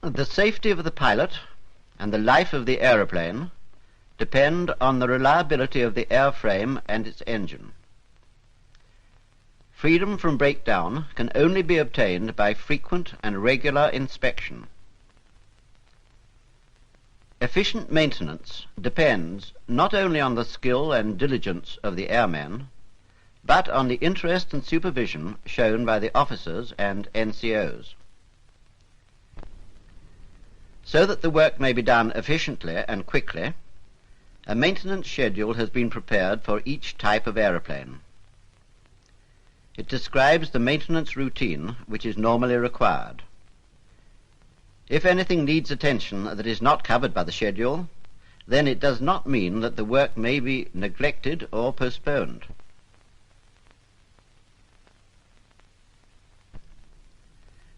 The safety of the pilot and the life of the aeroplane depend on the reliability of the airframe and its engine. Freedom from breakdown can only be obtained by frequent and regular inspection. Efficient maintenance depends not only on the skill and diligence of the airmen, but on the interest and supervision shown by the officers and NCOs. So that the work may be done efficiently and quickly, a maintenance schedule has been prepared for each type of aeroplane. It describes the maintenance routine which is normally required. If anything needs attention that is not covered by the schedule, then it does not mean that the work may be neglected or postponed.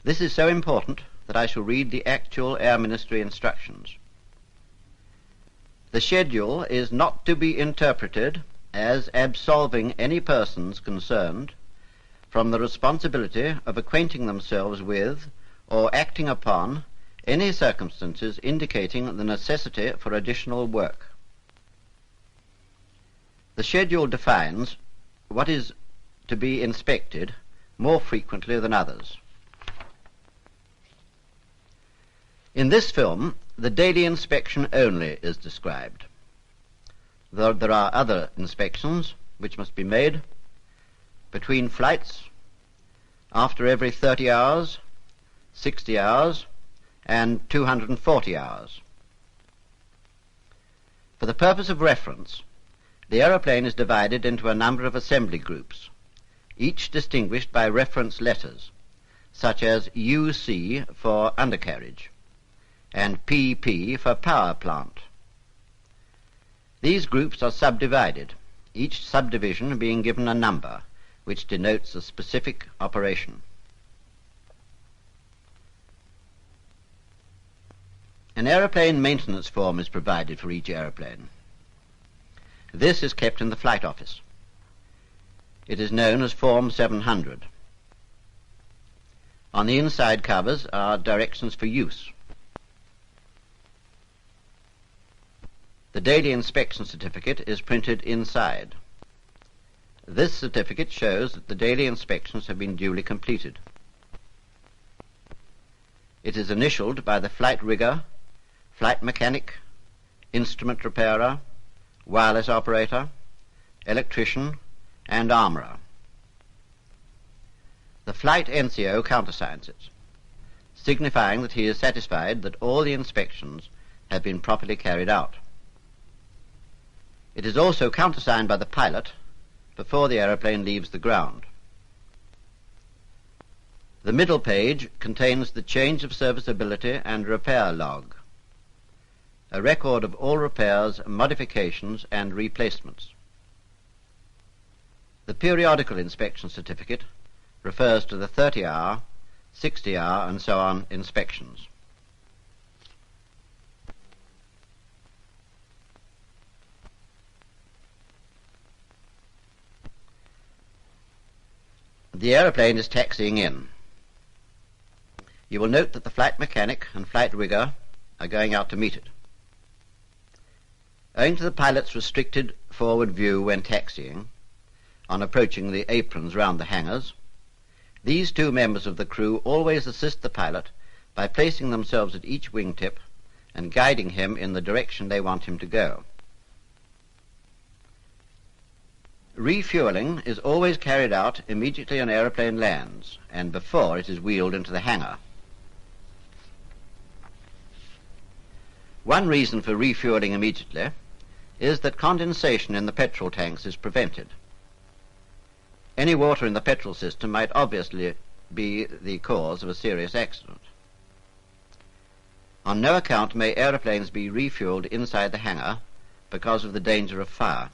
This is so important that I shall read the actual Air Ministry instructions. The schedule is not to be interpreted as absolving any persons concerned from the responsibility of acquainting themselves with or acting upon any circumstances indicating the necessity for additional work. The schedule defines what is to be inspected more frequently than others. In this film, the daily inspection only is described. There are other inspections which must be made between flights, after every 30 hours, 60 hours, and 240 hours. For the purpose of reference, the aeroplane is divided into a number of assembly groups, each distinguished by reference letters, such as UC for undercarriage, and PP for power plant. These groups are subdivided, each subdivision being given a number, which denotes a specific operation. An aeroplane maintenance form is provided for each aeroplane. This is kept in the flight office. It is known as Form 700. On the inside covers are directions for use. The daily inspection certificate is printed inside. This certificate shows that the daily inspections have been duly completed. It is initialed by the flight rigger, flight mechanic, instrument repairer, wireless operator, electrician, and armourer. The flight NCO countersigns it, signifying that he is satisfied that all the inspections have been properly carried out. It is also countersigned by the pilot before the aeroplane leaves the ground. The middle page contains the change of serviceability and repair log, a record of all repairs, modifications, and replacements. The periodical inspection certificate refers to the 30-hour, 60-hour, and so on inspections. The aeroplane is taxiing in. You will note that the flight mechanic and flight rigger are going out to meet it. Owing to the pilot's restricted forward view when taxiing, on approaching the aprons round the hangars, these two members of the crew always assist the pilot by placing themselves at each wingtip and guiding him in the direction they want him to go. Refueling is always carried out immediately an aeroplane lands and before it is wheeled into the hangar. One reason for refueling immediately is that condensation in the petrol tanks is prevented. Any water in the petrol system might obviously be the cause of a serious accident. On no account may aeroplanes be refueled inside the hangar because of the danger of fire.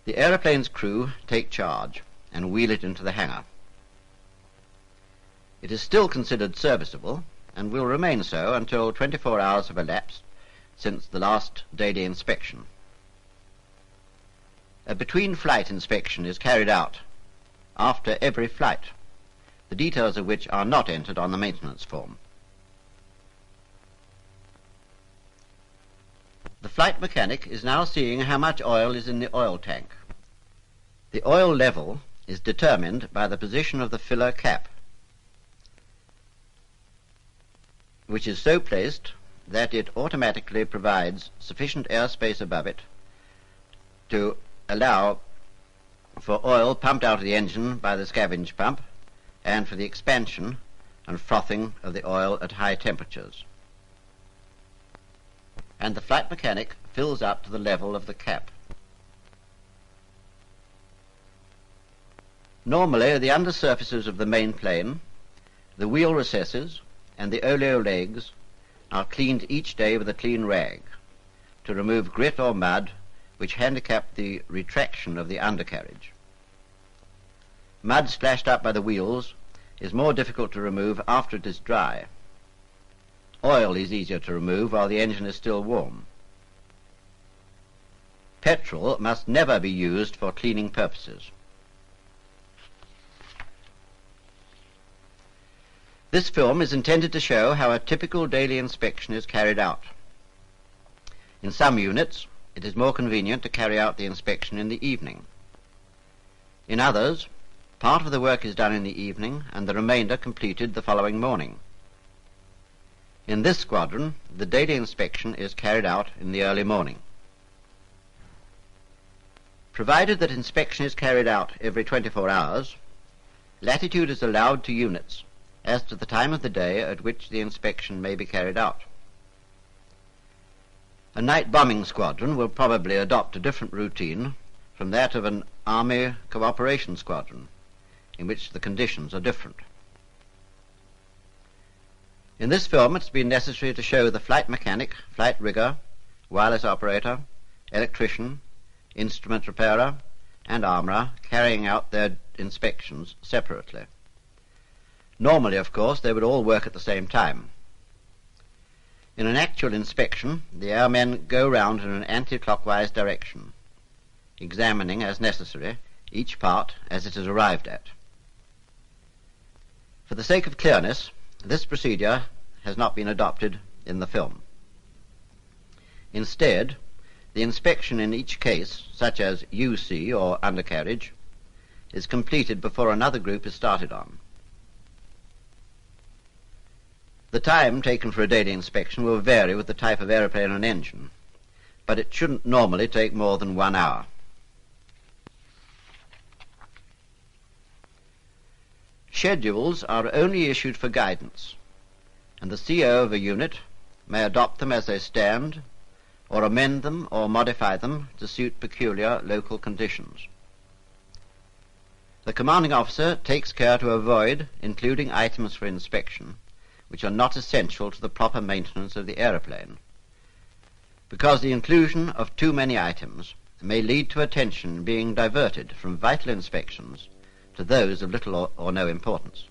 The aeroplane's crew take charge and wheel it into the hangar. It is still considered serviceable and will remain so until 24 hours have elapsed since the last daily inspection. A between-flight inspection is carried out after every flight, the details of which are not entered on the maintenance form. The flight mechanic is now seeing how much oil is in the oil tank. The oil level is determined by the position of the filler cap, which is so placed that it automatically provides sufficient airspace above it to allow for oil pumped out of the engine by the scavenge pump and for the expansion and frothing of the oil at high temperatures. And the flight mechanic fills up to the level of the cap. Normally, the undersurfaces of the main plane, the wheel recesses, and the oleo legs are cleaned each day with a clean rag to remove grit or mud which handicap the retraction of the undercarriage. Mud splashed up by the wheels is more difficult to remove after it is dry. Oil is easier to remove while the engine is still warm. Petrol must never be used for cleaning purposes. This film is intended to show how a typical daily inspection is carried out. In some units, it is more convenient to carry out the inspection in the evening. In others, part of the work is done in the evening and the remainder completed the following morning. In this squadron, the daily inspection is carried out in the early morning. Provided that inspection is carried out every 24 hours, latitude is allowed to units as to the time of the day at which the inspection may be carried out. A night bombing squadron will probably adopt a different routine from that of an Army cooperation squadron, in which the conditions are different. In this film, it's been necessary to show the flight mechanic, flight rigger, wireless operator, electrician, instrument repairer, and armourer carrying out their inspections separately. Normally, of course, they would all work at the same time. In an actual inspection, the airmen go round in an anti-clockwise direction, examining, as necessary, each part as it is arrived at. For the sake of clearness, this procedure has not been adopted in the film. Instead, the inspection in each case, such as UC or undercarriage, is completed before another group is started on. The time taken for a daily inspection will vary with the type of aeroplane and engine, but it shouldn't normally take more than 1 hour. Schedules are only issued for guidance, and the CO of a unit may adopt them as they stand, or amend them or modify them to suit peculiar local conditions. The commanding officer takes care to avoid including items for inspection which are not essential to the proper maintenance of the aeroplane, because the inclusion of too many items may lead to attention being diverted from vital inspections to those of little or no importance.